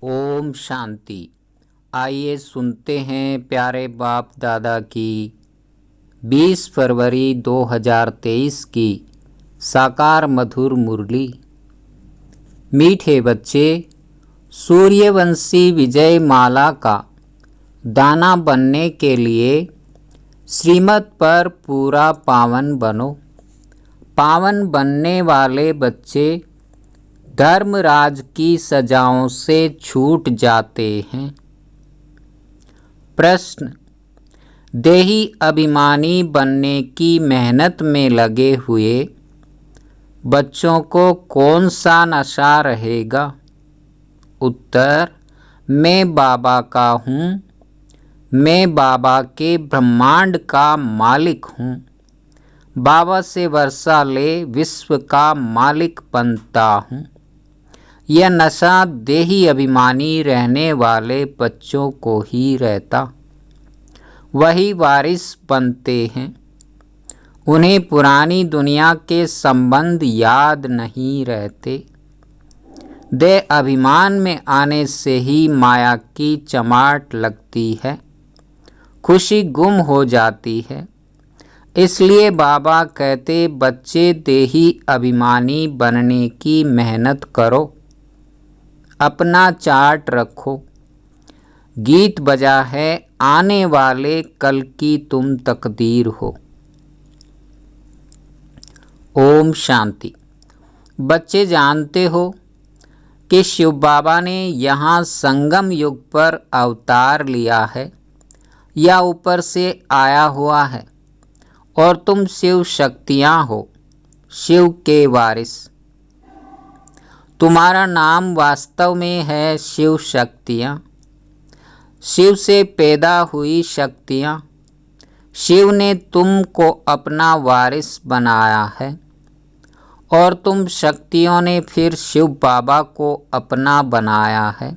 ओम शांति। आइए सुनते हैं प्यारे बाप दादा की 20 फरवरी 2023 की साकार मधुर मुरली। मीठे बच्चे, सूर्यवंशी विजय माला का दाना बनने के लिए श्रीमत पर पूरा पावन बनो। पावन बनने वाले बच्चे धर्मराज की सजाओं से छूट जाते हैं। प्रश्न: देही अभिमानी बनने की मेहनत में लगे हुए बच्चों को कौन सा नशा रहेगा? उत्तर: मैं बाबा का हूँ, मैं बाबा के ब्रह्मांड का मालिक हूँ। बाबा से वर्षा ले विश्व का मालिक बनता हूँ। यह नशा देही अभिमानी रहने वाले बच्चों को ही रहता। वही वारिस बनते हैं। उन्हें पुरानी दुनिया के संबंध याद नहीं रहते। देह अभिमान में आने से ही माया की चमाट लगती है, खुशी गुम हो जाती है। इसलिए बाबा कहते, बच्चे देही अभिमानी बनने की मेहनत करो, अपना चार्ट रखो। गीत बजा है, आने वाले कल की तुम तकदीर हो। ओम शांति। बच्चे जानते हो कि शिव बाबा ने यहाँ संगम युग पर अवतार लिया है या ऊपर से आया हुआ है, और तुम शिव शक्तियाँ हो, शिव के वारिस। तुम्हारा नाम वास्तव में है शिव शक्तियाँ। शिव से पैदा हुई शक्तियाँ। शिव ने तुमको अपना वारिस बनाया है, और तुम शक्तियों ने फिर शिव बाबा को अपना बनाया है।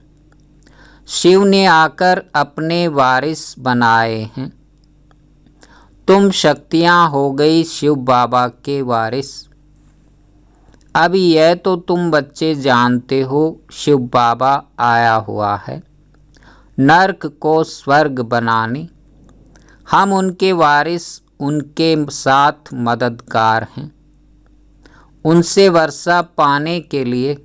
शिव ने आकर अपने वारिस बनाए हैं। तुम शक्तियाँ हो गई शिव बाबा के वारिस। अब यह तो तुम बच्चे जानते हो, शिव बाबा आया हुआ है नर्क को स्वर्ग बनाने। हम उनके वारिस, उनके साथ मददगार हैं। उनसे वर्षा पाने के लिए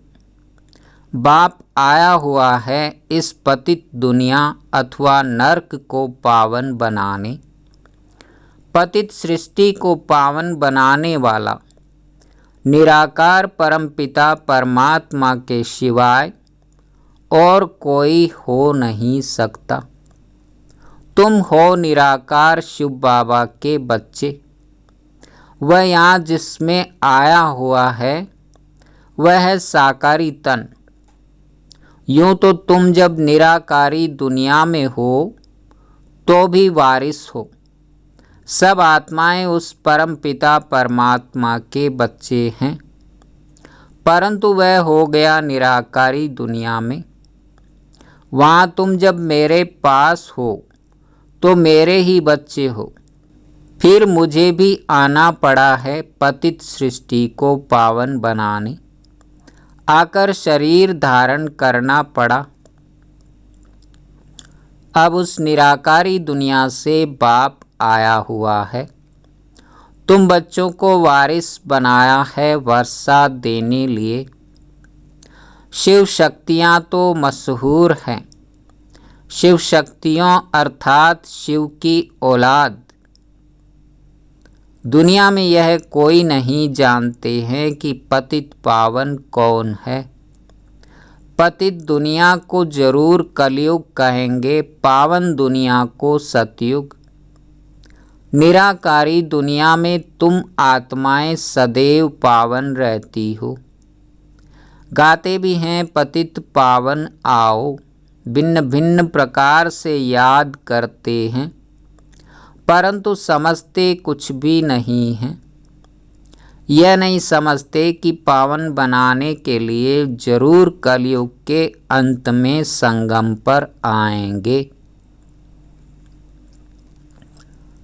बाप आया हुआ है इस पतित दुनिया अथवा नर्क को पावन बनाने। पतित सृष्टि को पावन बनाने वाला निराकार परमपिता परमात्मा के सिवाय और कोई हो नहीं सकता। तुम हो निराकार शिव बाबा के बच्चे। वह यहाँ जिसमें आया हुआ है वह है साकारी तन। यूँ तो तुम जब निराकारी दुनिया में हो तो भी वारिस हो। सब आत्माएं उस परम पिता परमात्मा के बच्चे हैं, परंतु वह हो गया निराकारी दुनिया में। वहाँ तुम जब मेरे पास हो तो मेरे ही बच्चे हो। फिर मुझे भी आना पड़ा है पतित सृष्टि को पावन बनाने। आकर शरीर धारण करना पड़ा। अब उस निराकारी दुनिया से बाप आया हुआ है। तुम बच्चों को वारिस बनाया है वर्षा देने लिए। शिव शक्तियाँ तो मशहूर हैं। शिव शक्तियों अर्थात शिव की औलाद। दुनिया में यह कोई नहीं जानते हैं कि पतित पावन कौन है। पतित दुनिया को जरूर कलयुग कहेंगे, पावन दुनिया को सतयुग। निराकारी दुनिया में तुम आत्माएं सदैव पावन रहती हो। गाते भी हैं पतित पावन आओ, भिन्न भिन्न प्रकार से याद करते हैं, परंतु समझते कुछ भी नहीं हैं। यह नहीं समझते कि पावन बनाने के लिए जरूर कलयुग के अंत में संगम पर आएंगे।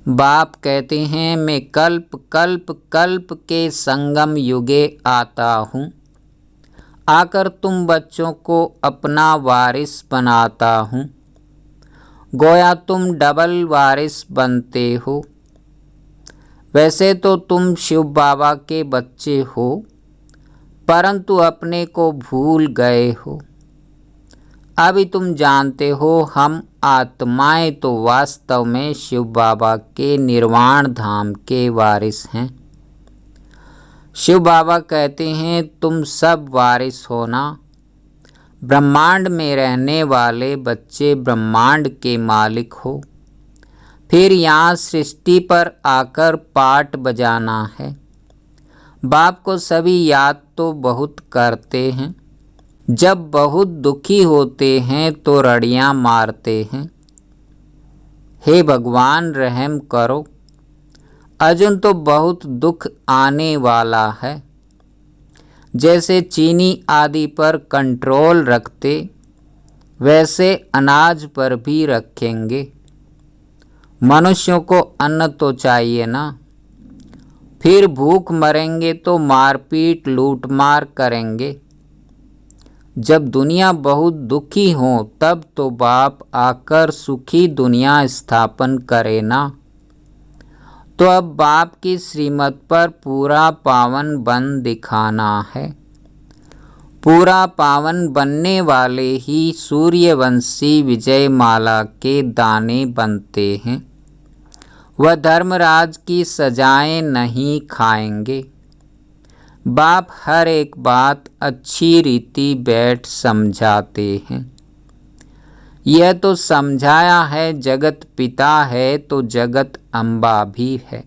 बाप कहते हैं, मैं कल्प कल्प कल्प के संगम युगे आता हूँ। आकर तुम बच्चों को अपना वारिस बनाता हूँ। गोया तुम डबल वारिस बनते हो। वैसे तो तुम शिव बाबा के बच्चे हो, परंतु अपने को भूल गए हो। अभी तुम जानते हो हम आत्माएं तो वास्तव में शिव बाबा के निर्वाण धाम के वारिस हैं। शिव बाबा कहते हैं तुम सब वारिस हो ना। ब्रह्मांड में रहने वाले बच्चे ब्रह्मांड के मालिक हो। फिर यहाँ सृष्टि पर आकर पाठ बजाना है। बाप को सभी याद तो बहुत करते हैं। जब बहुत दुखी होते हैं तो रड़ियाँ मारते हैं, हे भगवान रहम करो। अर्जुन तो बहुत दुख आने वाला है। जैसे चीनी आदि पर कंट्रोल रखते, वैसे अनाज पर भी रखेंगे। मनुष्यों को अन्न तो चाहिए ना। फिर भूख मरेंगे तो मारपीट लूटमार करेंगे। जब दुनिया बहुत दुखी हो तब तो बाप आकर सुखी दुनिया स्थापन करे ना। तो अब बाप की श्रीमत पर पूरा पावन बन दिखाना है। पूरा पावन बनने वाले ही सूर्यवंशी विजयमाला के दाने बनते हैं। वह धर्मराज की सजाएं नहीं खाएंगे। बाप हर एक बात अच्छी रीति बैठ समझाते हैं। यह तो समझाया है जगत पिता है तो जगत अम्बा भी है,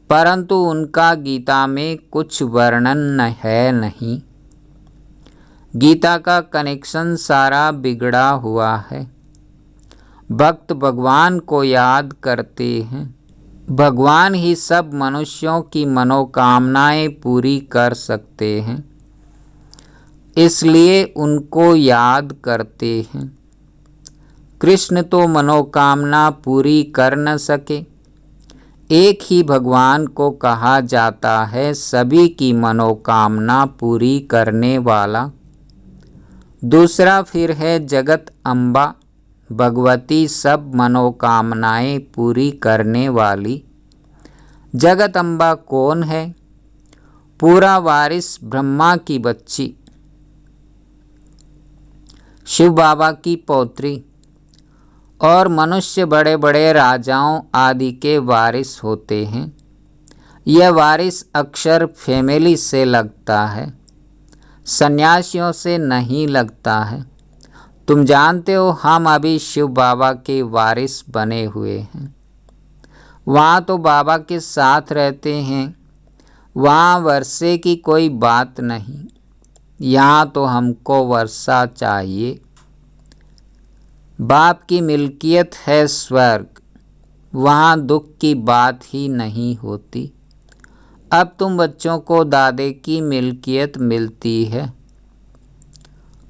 परंतु उनका गीता में कुछ वर्णन है नहीं। गीता का कनेक्शन सारा बिगड़ा हुआ है। भक्त भगवान को याद करते हैं। भगवान ही सब मनुष्यों की मनोकामनाएं पूरी कर सकते हैं, इसलिए उनको याद करते हैं। कृष्ण तो मनोकामना पूरी कर न सके। एक ही भगवान को कहा जाता है सभी की मनोकामना पूरी करने वाला। दूसरा फिर है जगत अम्बा, भगवती सब मनोकामनाएं पूरी करने वाली। जगत अम्बा कौन है? पूरा वारिस ब्रह्मा की बच्ची, शिव बाबा की पौत्री। और मनुष्य बड़े बड़े राजाओं आदि के वारिस होते हैं। यह वारिस अक्सर फैमिली से लगता है, सन्यासियों से नहीं लगता है। तुम जानते हो हम अभी शिव बाबा के वारिस बने हुए हैं। वहाँ तो बाबा के साथ रहते हैं, वहाँ वर्षे की कोई बात नहीं। यहाँ तो हमको वर्षा चाहिए। बाप की मिल्कियत है स्वर्ग, वहाँ दुख की बात ही नहीं होती। अब तुम बच्चों को दादे की मिल्कियत मिलती है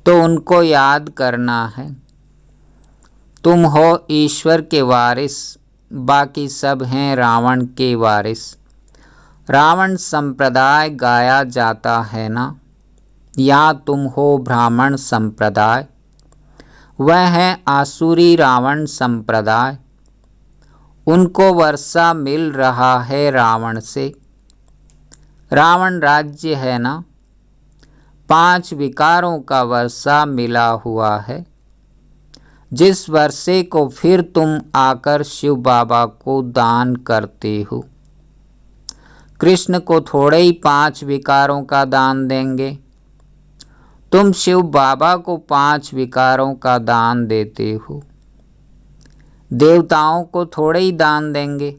तो उनको याद करना है। तुम हो ईश्वर के वारिस, बाकी सब हैं रावण के वारिस। रावण संप्रदाय गाया जाता है ना। या तुम हो ब्राह्मण संप्रदाय, वह है आसुरी रावण संप्रदाय। उनको वर्षा मिल रहा है रावण से। रावण राज्य है ना। 5 विकारों का वर्षा मिला हुआ है, जिस वर्षे को फिर तुम आकर शिव बाबा को दान करते हो। कृष्ण को थोड़े ही 5 विकारों का दान देंगे। तुम शिव बाबा को 5 विकारों का दान देते हो। देवताओं को थोड़े ही दान देंगे।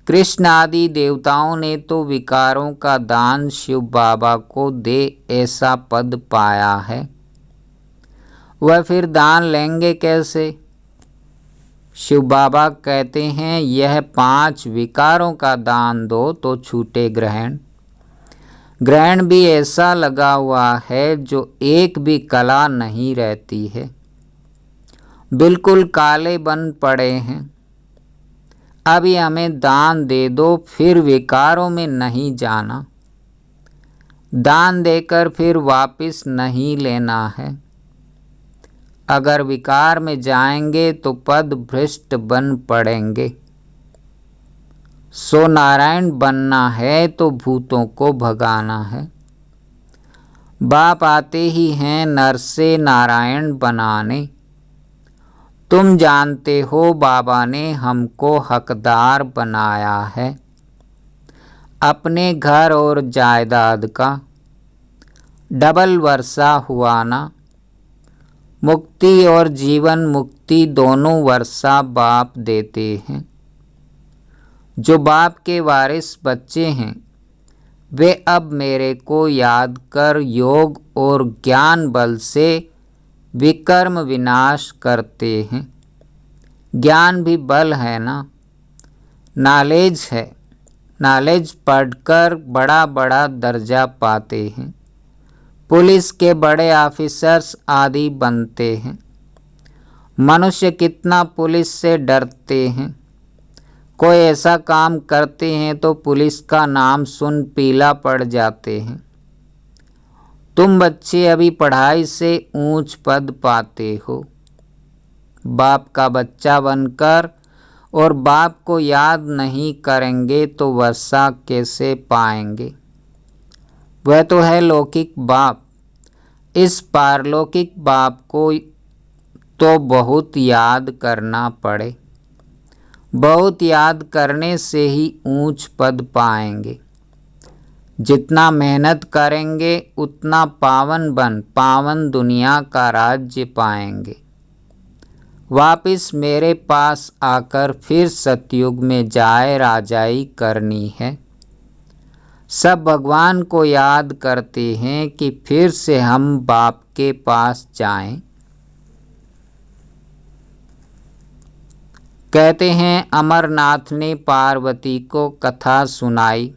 कृष्ण आदि देवताओं ने तो विकारों का दान शिव बाबा को दे ऐसा पद पाया है। वह फिर दान लेंगे कैसे? शिव बाबा कहते हैं यह 5 विकारों का दान दो तो छूटे ग्रहण। ग्रहण भी ऐसा लगा हुआ है जो एक भी कला नहीं रहती है, बिल्कुल काले बन पड़े हैं। अभी हमें दान दे दो, फिर विकारों में नहीं जाना। दान देकर फिर वापस नहीं लेना है। अगर विकार में जाएंगे तो पद भ्रष्ट बन पड़ेंगे। सो नारायण बनना है तो भूतों को भगाना है। बाप आते ही हैं नर से नारायण बनाने। तुम जानते हो बाबा ने हमको हकदार बनाया है अपने घर और जायदाद का। डबल वर्षा हुआ ना। मुक्ति और जीवन मुक्ति दोनों वर्षा बाप देते हैं। जो बाप के वारिस बच्चे हैं वे अब मेरे को याद कर योग और ज्ञान बल से विकर्म विनाश करते हैं। ज्ञान भी बल है ना, नॉलेज है। नॉलेज पढ़कर बड़ा बड़ा दर्जा पाते हैं। पुलिस के बड़े ऑफिसर्स आदि बनते हैं। मनुष्य कितना पुलिस से डरते हैं। कोई ऐसा काम करते हैं तो पुलिस का नाम सुन पीला पड़ जाते हैं। तुम बच्चे अभी पढ़ाई से ऊंच पद पाते हो। बाप का बच्चा बनकर और बाप को याद नहीं करेंगे तो वर्षा कैसे पाएंगे। वह तो है लौकिक बाप। इस पारलौकिक बाप को तो बहुत याद करना पड़े। बहुत याद करने से ही ऊंच पद पाएंगे। जितना मेहनत करेंगे उतना पावन दुनिया का राज्य पाएंगे। वापिस मेरे पास आकर फिर सतयुग में जाए राजाई करनी है। सब भगवान को याद करते हैं कि फिर से हम बाप के पास जाएं। कहते हैं अमरनाथ ने पार्वती को कथा सुनाई,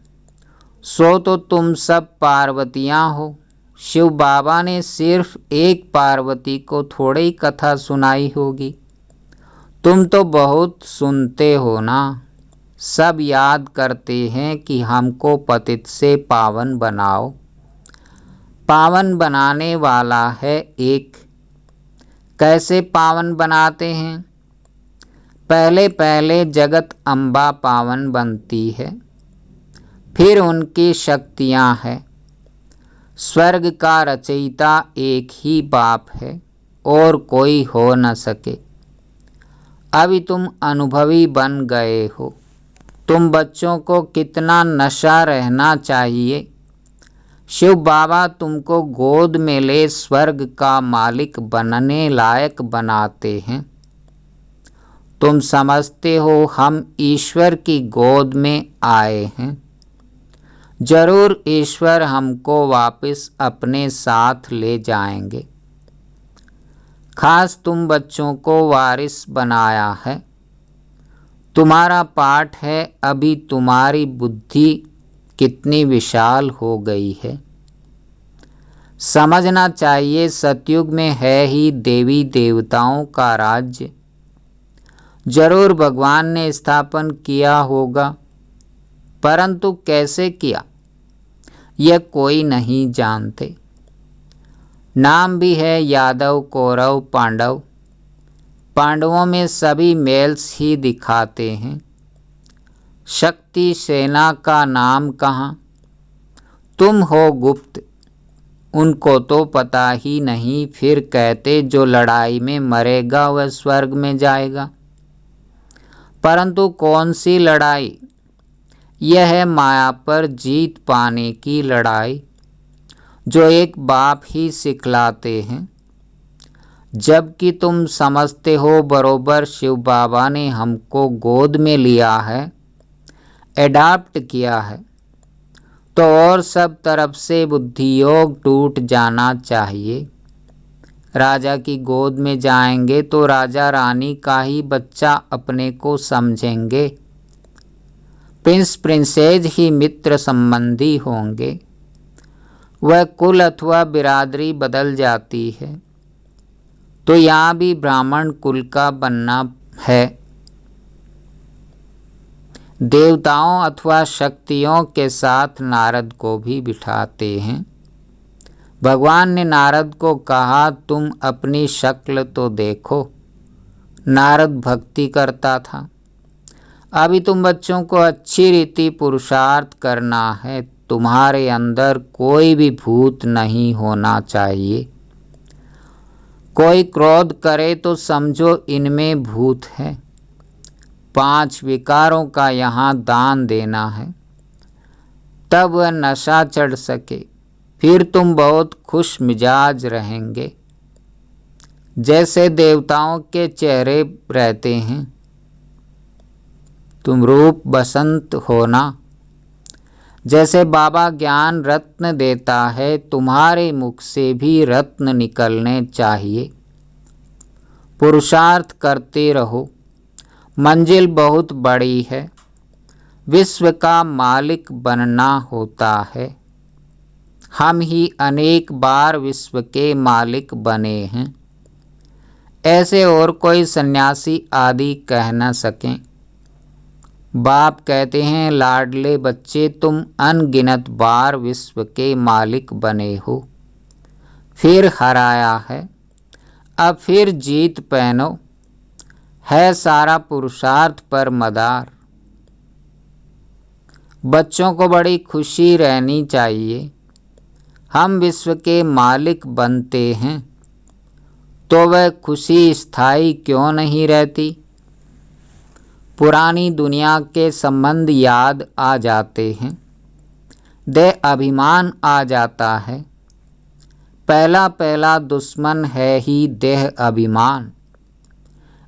सो तो तुम सब पार्वतियाँ हो। शिव बाबा ने सिर्फ एक पार्वती को थोड़ी ही कथा सुनाई होगी। तुम तो बहुत सुनते हो ना। सब याद करते हैं कि हमको पतित से पावन बनाओ। पावन बनाने वाला है एक। कैसे पावन बनाते हैं? पहले पहले जगत अम्बा पावन बनती है, फिर उनकी शक्तियाँ हैं। स्वर्ग का रचयिता एक ही बाप है और कोई हो न सके। अभी तुम अनुभवी बन गए हो। तुम बच्चों को कितना नशा रहना चाहिए। शिव बाबा तुमको गोद में ले स्वर्ग का मालिक बनने लायक बनाते हैं। तुम समझते हो हम ईश्वर की गोद में आए हैं। जरूर ईश्वर हमको वापस अपने साथ ले जाएंगे। खास तुम बच्चों को वारिस बनाया है। तुम्हारा पाठ है। अभी तुम्हारी बुद्धि कितनी विशाल हो गई है। समझना चाहिए सतयुग में है ही देवी देवताओं का राज्य। जरूर भगवान ने स्थापन किया होगा, परंतु कैसे किया यह कोई नहीं जानते। नाम भी है यादव कौरव पांडव। पांडवों में सभी मेल्स ही दिखाते हैं। शक्ति सेना का नाम कहाँ? तुम हो गुप्त। उनको तो पता ही नहीं, फिर कहते जो लड़ाई में मरेगा वह स्वर्ग में जाएगा। परंतु कौन सी लड़ाई? यह है माया पर जीत पाने की लड़ाई, जो एक बाप ही सिखलाते हैं। जबकि तुम समझते हो बरोबर शिव बाबा ने हमको गोद में लिया है, एडाप्ट किया है, तो और सब तरफ से बुद्धि योग टूट जाना चाहिए। राजा की गोद में जाएंगे तो राजा रानी का ही बच्चा अपने को समझेंगे। प्रिंस प्रिंसेज ही मित्र संबंधी होंगे। वह कुल अथवा बिरादरी बदल जाती है। तो यहाँ भी ब्राह्मण कुल का बनना है। देवताओं अथवा शक्तियों के साथ नारद को भी बिठाते हैं। भगवान ने नारद को कहा, तुम अपनी शक्ल तो देखो। नारद भक्ति करता था। अभी तुम बच्चों को अच्छी रीति पुरुषार्थ करना है। तुम्हारे अंदर कोई भी भूत नहीं होना चाहिए। कोई क्रोध करे तो समझो इनमें भूत है। 5 विकारों का यहाँ दान देना है, तब वह नशा चढ़ सके। फिर तुम बहुत खुश मिजाज रहेंगे, जैसे देवताओं के चेहरे रहते हैं। तुम रूप बसंत होना। जैसे बाबा ज्ञान रत्न देता है, तुम्हारे मुख से भी रत्न निकलने चाहिए। पुरुषार्थ करते रहो। मंजिल बहुत बड़ी है। विश्व का मालिक बनना होता है। हम ही अनेक बार विश्व के मालिक बने हैं। ऐसे और कोई सन्यासी आदि कह न सकें। बाप कहते हैं, लाडले बच्चे, तुम अनगिनत बार विश्व के मालिक बने हो, फिर हराया है, अब फिर जीत पहनो। है सारा पुरुषार्थ पर मदार। बच्चों को बड़ी खुशी रहनी चाहिए। हम विश्व के मालिक बनते हैं तो वह खुशी स्थायी क्यों नहीं रहती। पुरानी दुनिया के संबंध याद आ जाते हैं। देह अभिमान आ जाता है। पहला दुश्मन है ही देह अभिमान।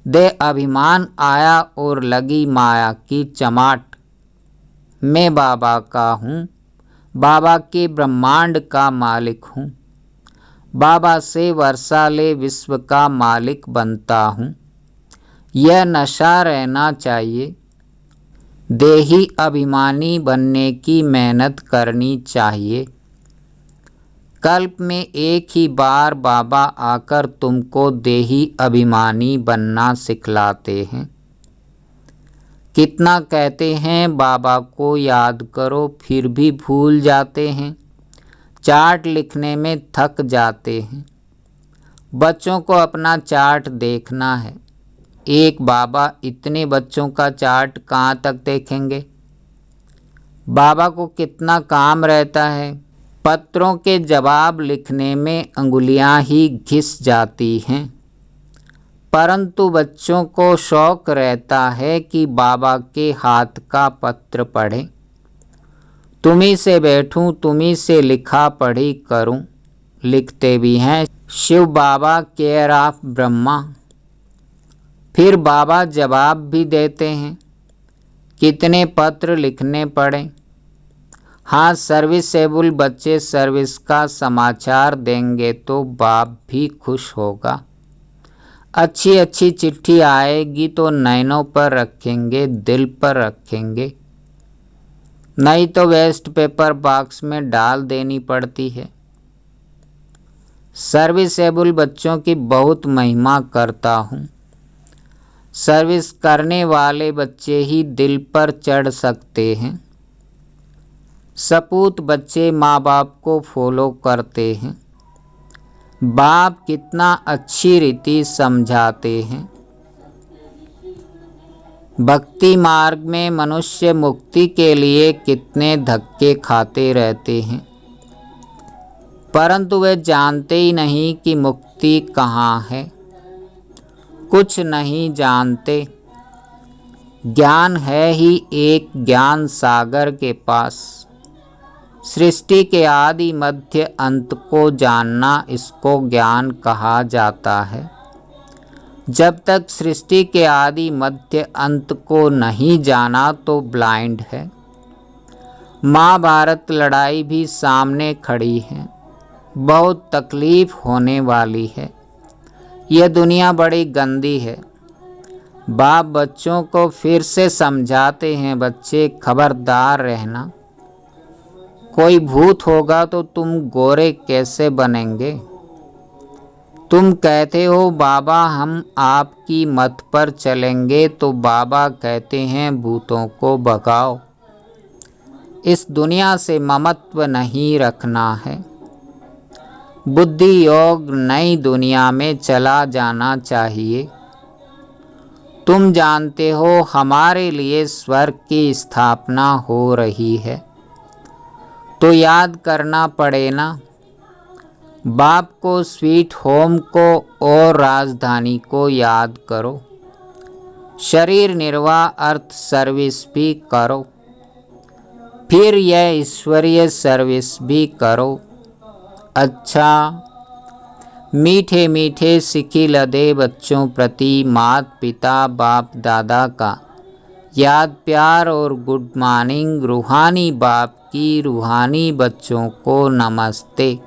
देह अभिमान आया और लगी माया की चमाट। मैं बाबा का हूँ, बाबा के ब्रह्मांड का मालिक हूँ। बाबा से वर्षा ले विश्व का मालिक बनता हूँ। यह नशा रहना चाहिए। देही अभिमानी बनने की मेहनत करनी चाहिए। कल्प में एक ही बार बाबा आकर तुमको देही अभिमानी बनना सिखलाते हैं। कितना कहते हैं बाबा को याद करो, फिर भी भूल जाते हैं। चार्ट लिखने में थक जाते हैं। बच्चों को अपना चार्ट देखना है। एक बाबा इतने बच्चों का चार्ट कहाँ तक देखेंगे। बाबा को कितना काम रहता है। पत्रों के जवाब लिखने में अंगुलियां ही घिस जाती हैं, परंतु बच्चों को शौक रहता है कि बाबा के हाथ का पत्र पढ़ें। तुम्ही से बैठूं, तुम्ही से लिखा पढ़ी करूं। लिखते भी हैं, शिव बाबा केयर ऑफ ब्रह्मा। फिर बाबा जवाब भी देते हैं। कितने पत्र लिखने पड़े। हाँ, सर्विसेबल बच्चे सर्विस का समाचार देंगे तो बाप भी खुश होगा। अच्छी अच्छी चिट्ठी आएगी तो नैनों पर रखेंगे, दिल पर रखेंगे, नहीं तो वेस्ट पेपर बॉक्स में डाल देनी पड़ती है। सर्विसेबल बच्चों की बहुत महिमा करता हूँ। सर्विस करने वाले बच्चे ही दिल पर चढ़ सकते हैं। सपूत बच्चे माँ बाप को फॉलो करते हैं। बाप कितना अच्छी रीति समझाते हैं। भक्ति मार्ग में मनुष्य मुक्ति के लिए कितने धक्के खाते रहते हैं, परंतु वे जानते ही नहीं कि मुक्ति कहाँ है। कुछ नहीं जानते। ज्ञान है ही एक ज्ञान सागर के पास। सृष्टि के आदि मध्य अंत को जानना, इसको ज्ञान कहा जाता है। जब तक सृष्टि के आदि मध्य अंत को नहीं जाना तो ब्लाइंड है। महाभारत लड़ाई भी सामने खड़ी है। बहुत तकलीफ होने वाली है। यह दुनिया बड़ी गंदी है। बाप बच्चों को फिर से समझाते हैं, बच्चे खबरदार रहना। कोई भूत होगा तो तुम गोरे कैसे बनेंगे। तुम कहते हो बाबा हम आपकी मत पर चलेंगे, तो बाबा कहते हैं भूतों को भगाओ, इस दुनिया से ममत्व नहीं रखना है। बुद्धि योग नई दुनिया में चला जाना चाहिए। तुम जानते हो हमारे लिए स्वर्ग की स्थापना हो रही है, तो याद करना पड़े ना। बाप को, स्वीट होम को और राजधानी को याद करो। शरीर निर्वाह अर्थ सर्विस भी करो, फिर यह ईश्वरीय सर्विस भी करो। अच्छा, मीठे मीठे सिखी लदे बच्चों प्रति माता पिता बाप दादा का याद प्यार और गुड मॉर्निंग। रूहानी बाप की रूहानी बच्चों को नमस्ते।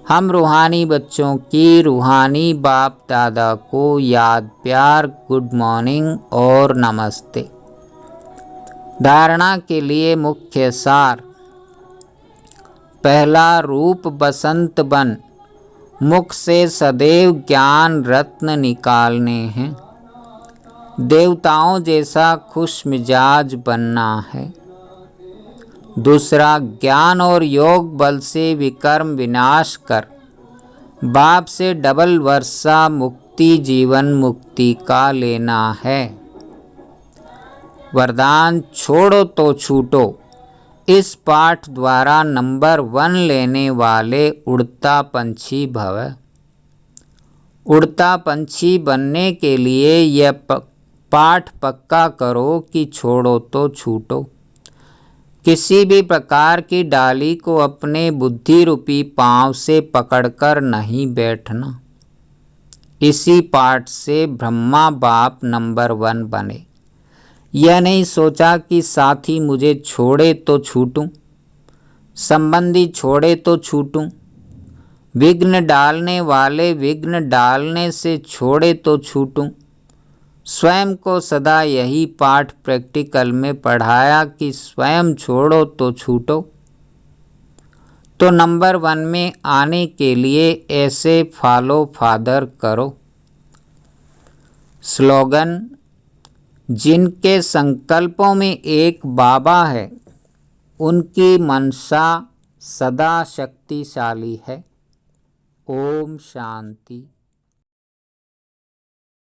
हम रूहानी बच्चों की रूहानी बाप दादा को याद प्यार गुड मॉर्निंग और नमस्ते। धारणा के लिए मुख्य सार। पहला, रूप बसंत बन मुख से सदैव ज्ञान रत्न निकालने हैं। देवताओं जैसा खुश मिजाज बनना है। दूसरा, ज्ञान और योग बल से विकर्म विनाश कर बाप से डबल वर्षा मुक्ति जीवन मुक्ति का लेना है। वरदान, छोड़ो तो छूटो। इस पाठ द्वारा नंबर 1 लेने वाले उड़ता पंछी भव। उड़ता पंछी बनने के लिए यह पाठ पक्का करो कि छोड़ो तो छूटो। किसी भी प्रकार की डाली को अपने बुद्धि रूपी पांव से पकड़कर नहीं बैठना। इसी पाठ से ब्रह्मा बाप नंबर 1 बने। यह नहीं सोचा कि साथी मुझे छोड़े तो छूटूं, संबंधी छोड़े तो छूटूं, विघ्न डालने वाले विघ्न डालने से छोड़े तो छूटूं। स्वयं को सदा यही पाठ प्रैक्टिकल में पढ़ाया कि स्वयं छोड़ो तो छूटो। तो नंबर 1 में आने के लिए ऐसे फॉलो फादर करो। स्लोगन, जिनके संकल्पों में एक बाबा है, उनकी मनसा सदा शक्तिशाली है। ओम शांति।